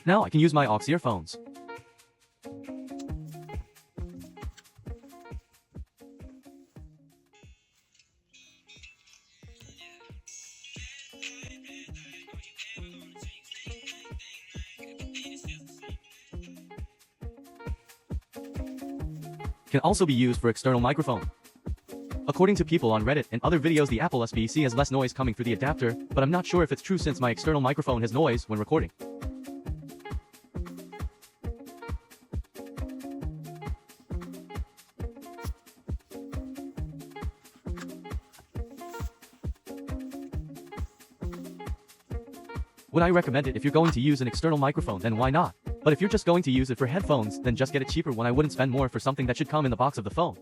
Now I can use my aux earphones. Can also be used for external microphone. According to people on Reddit and other videos, the Apple SBC has less noise coming through the adapter, but I'm not sure if it's true since my external microphone has noise when recording. Would I recommend it if you're going to use an external microphone? Then why not? But if you're just going to use it for headphones, then just get it cheaper one. I wouldn't spend more for something that should come in the box of the phone.